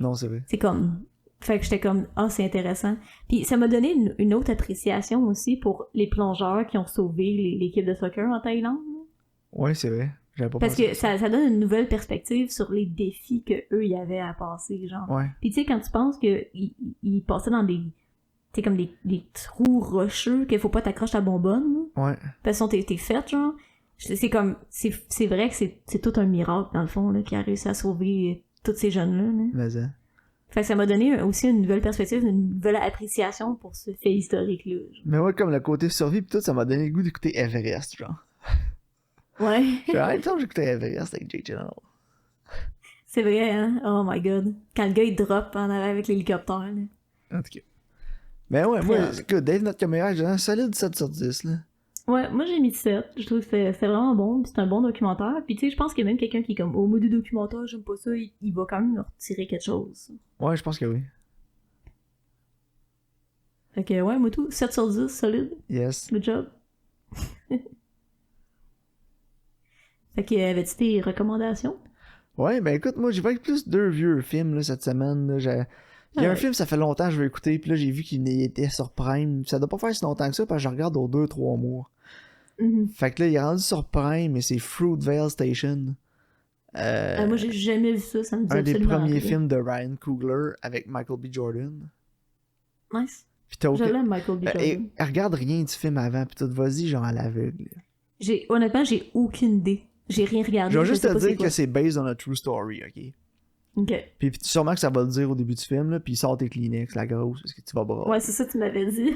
Non, c'est vrai. C'est comme... Fait que j'étais comme, ah, c'est intéressant. Puis ça m'a donné une autre appréciation aussi pour les plongeurs qui ont sauvé l'équipe de soccer en Thaïlande. Ouais, c'est vrai. J'avais pas Parce pensé que à ça. ça donne une nouvelle perspective sur les défis que eux y avaient à passer, genre. Ouais. Puis tu sais, quand tu penses qu'ils passaient dans des... Tu sais, comme des trous rocheux, qu'il faut pas t'accrocher ta bonbonne, là. Ouais. De toute façon, t'es faite, genre. C'est comme... C'est vrai que c'est tout un miracle, dans le fond, là, qui a réussi à sauver tous ces jeunes-là, là. Mais ça. Fait que ça m'a donné aussi une nouvelle perspective, une nouvelle appréciation pour ce fait historique-là. genre. Mais ouais, comme le côté survie pis tout, ça m'a donné le goût d'écouter Everest, genre. Ouais, Genre, il me semble que j'écoutais Everest avec Jake Gyllenhaal. c'est vrai, hein? Oh my god. Quand le gars, il drop en avant avec l'hélicoptère, là. En tout cas. Mais ouais, moi, Ouais. écoute, Dave, notre caméra, j'ai un solide 7 sur 10, là. Ouais, moi j'ai mis 7. Je trouve que c'était vraiment bon, pis c'est un bon documentaire. Puis tu sais, je pense qu'il y a même quelqu'un qui est comme, oh, moi, des documentaires, j'aime pas ça, il va quand même me retirer quelque chose. Ouais, je pense que oui. Fait que ouais, moi tout, 7 sur 10, solide. Yes. Good job. Fait que, avais-tu tes recommandations? Ouais, ben écoute, moi, j'ai vu plus 2 vieux films, là, cette semaine, là. Il y a un Ouais. film, ça fait longtemps que je veux écouter, puis là, j'ai vu qu'il était sur Prime. Ça doit pas faire si longtemps que ça, parce que je regarde aux 2-3 mois. Mhm. Fait que là, il est rendu sur Prime, et c'est Fruitvale Station. Moi j'ai jamais vu ça, ça me dit Un des absolument premiers rien. films de Ryan Coogler avec Michael B. Jordan. Nice. Puis t'as Je aucun... l'aime, Michael B. Jordan. Et regarde rien du film avant, puis tout, vas-y, genre à l'aveugle. Honnêtement, j'ai aucune idée. J'ai rien regardé. Je vais je juste sais te pas c'est dire quoi. que c'est based on a true story, ok? Ok. Puis sûrement que ça va le dire au début du film, là, puis sort tes Kleenex, la grosse, parce que tu vas brailler. Ouais, c'est ça que tu m'avais dit.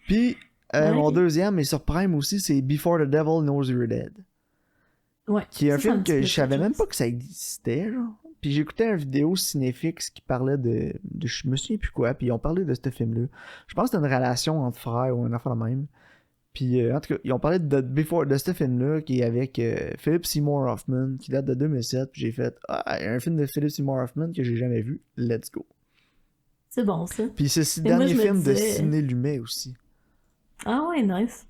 Puis, mon Ok. deuxième, mais sur Prime aussi, c'est Before the Devil Knows You're Dead. Ouais. Qui est un Ça me film dit que quelque je savais même chose. pas que ça existait, genre. Puis j'écoutais une vidéo Cinéfix qui parlait de je me souviens plus quoi, puis ils ont parlé de ce film-là. Je pense que c'était une relation entre frères ou un affaire de même. Puis en tout cas, ils ont parlé de ce film-là qui est avec Philip Seymour Hoffman, qui date de 2007. Puis j'ai fait, un film de Philip Seymour Hoffman que j'ai jamais vu, let's go. C'est bon, ça. Puis c'est le Et moi, dernier je me film de disais- Sidney Lumet aussi. Ah ouais, nice.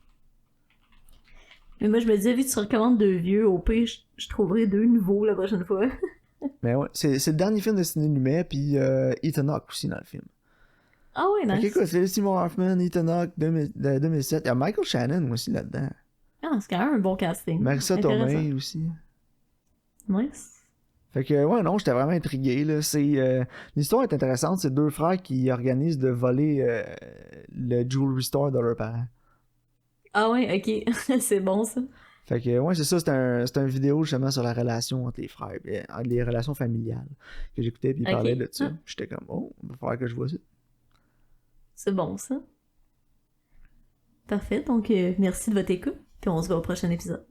Mais moi, je me disais, vu que tu recommandes deux vieux, au pire, je trouverai deux nouveaux la prochaine fois. Mais ouais, c'est le dernier film de Sidney Lumet, puis Ethan Hawke aussi dans le film. Ah ouais, Fait que, nice. écoute, Philip Seymour Hoffman, Ethan Hawke, de 2007. Il y a Michael Shannon aussi là-dedans. Ah, c'est quand même un bon casting. Marissa Intéressant. Tomei aussi. Nice. Fait que, ouais, non, j'étais vraiment intrigué, là. L'histoire est intéressante. C'est deux frères qui organisent de voler le jewelry store de leurs parents. Ah ouais, ok. C'est bon, ça. Fait que, ouais, c'est ça. C'est un vidéo justement sur la relation entre les frères, les relations familiales que j'écoutais, puis ils Ok. parlaient de ça. Ah. J'étais comme, oh, il va falloir que je vois ça. C'est bon, ça. Parfait. Donc, merci de votre écoute. Puis on se voit au prochain épisode.